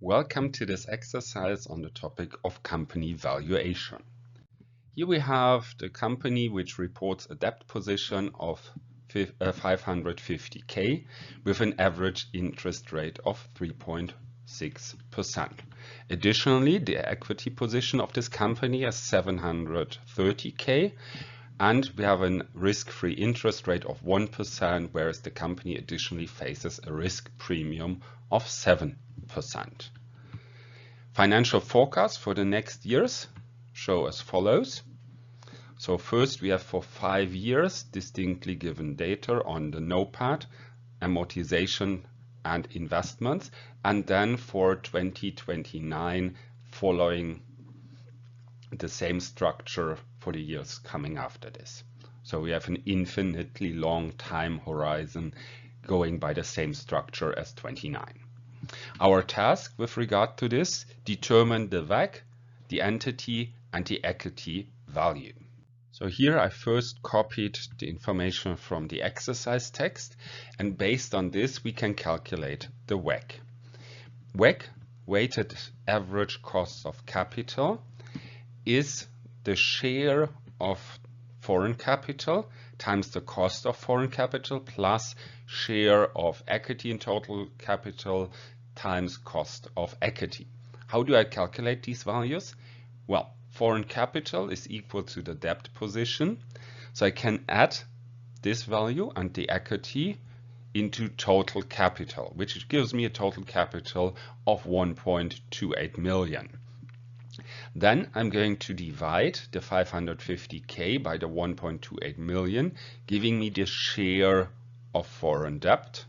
Welcome to this exercise on the topic of company valuation. Here we have the company which reports a debt position of 550k with an average interest rate of 3.6%. Additionally, the equity position of this company is 730k, and we have a risk-free interest rate of 1%, whereas the company additionally faces a risk premium of 7%. Financial forecasts for the next years show as follows. So first we have for 5 years distinctly given data on the NOPAT, amortization and investments, and then for 2029 following the same structure for the years coming after this. So we have an infinitely long time horizon going by the same structure as 29. Our task with regard to this, determine the WACC, the entity, and the equity value. So here I first copied the information from the exercise text, and based on this we can calculate the WACC. WACC, weighted average cost of capital, is the share of foreign capital times the cost of foreign capital plus share of equity in total capital times cost of equity. How do I calculate these values? Well, foreign capital is equal to the debt position, so I can add this value and the equity into total capital, which gives me a total capital of 1.28 million. Then I'm going to divide the 550k by the 1.28 million, giving me the share of foreign debt,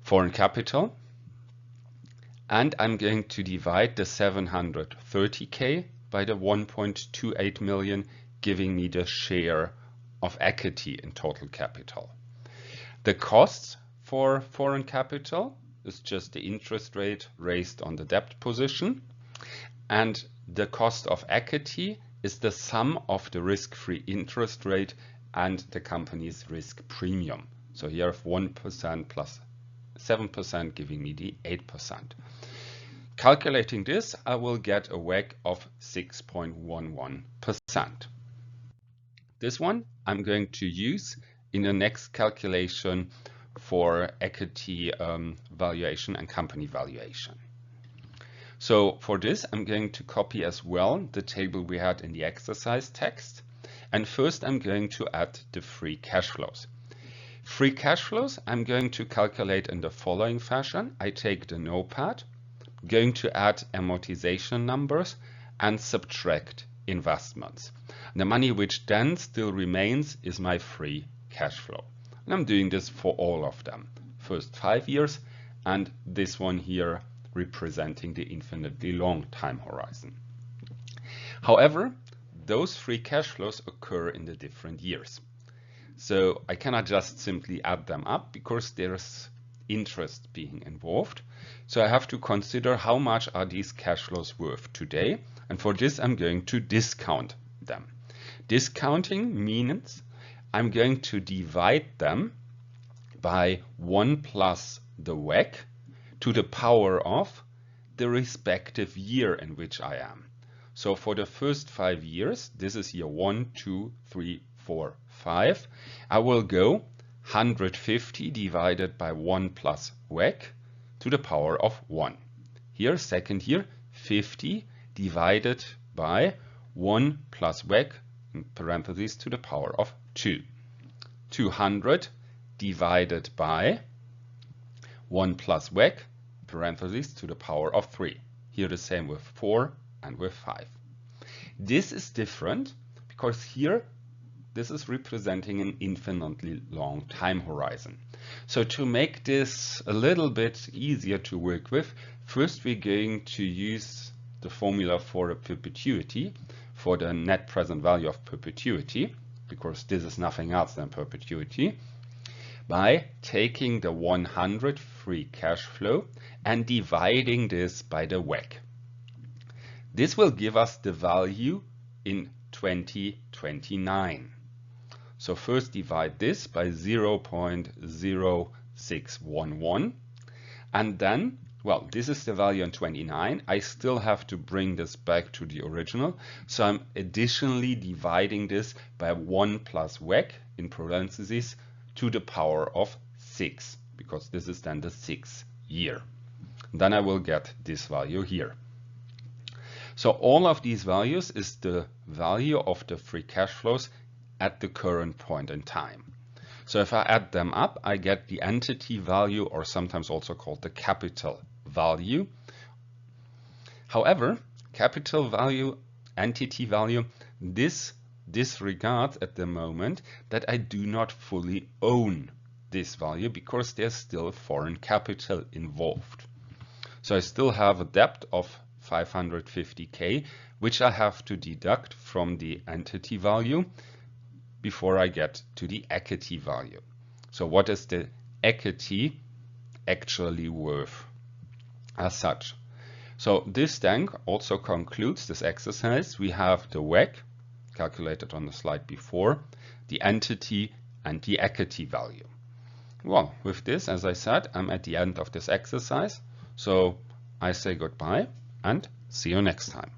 foreign capital. And I'm going to divide the 730k by the 1.28 million, giving me the share of equity in total capital. The costs for foreign capital is just the interest rate raised on the debt position, and the cost of equity is the sum of the risk-free interest rate and the company's risk premium. So here I have 1% plus 7% giving me the 8%. Calculating this, I will get a WACC of 6.11%. This one I'm going to use in the next calculation for equity valuation and company valuation. So for this, I'm going to copy as well the table we had in the exercise text. And first I'm going to add the free cash flows. Free cash flows I'm going to calculate in the following fashion. I take the NOPAT, going to add amortization numbers and subtract investments. The money which then still remains is my free cash flow. And I'm doing this for all of them. First 5 years, and this one here representing the infinitely long time horizon. However, those free cash flows occur in the different years. So I cannot just simply add them up because there's interest being involved. So I have to consider how much are these cash flows worth today. And for this, I'm going to discount them. Discounting means I'm going to divide them by 1 plus the WACC to the power of the respective year in which I am. So for the first 5 years, this is year 1, 2, 3, 4, 5, I will go 150 divided by 1 plus WACC to the power of 1. Here, second year, 50 divided by 1 plus WACC, in parentheses, to the power of 2. 200 divided by 1 plus WACC, parentheses, to the power of 3. Here the same with 4 and with 5. This is different because here this is representing an infinitely long time horizon. So to make this a little bit easier to work with, first we're going to use the formula for a perpetuity, for the net present value of perpetuity, because this is nothing else than perpetuity, by taking the 100 free cash flow and dividing this by the WACC. This will give us the value in 2029. So first divide this by 0.0611 And then, well, this is the value on 29. I still have to bring this back to the original. So I'm additionally dividing this by 1 plus WACC in parentheses to the power of 6, because this is then the 6th year. Then I will get this value here. So all of these values is the value of the free cash flows at the current point in time. So if I add them up, I get the entity value, or sometimes also called the capital value. However, capital value, entity value, this disregards at the moment that I do not fully own this value because there's still foreign capital involved. So I still have a debt of 550K, which I have to deduct from the entity value before I get to the equity value. So what is the equity actually worth as such? So this then also concludes this exercise. We have the WACC calculated on the slide before, the entity and the equity value. Well, with this, as I said, I'm at the end of this exercise. So I say goodbye and see you next time.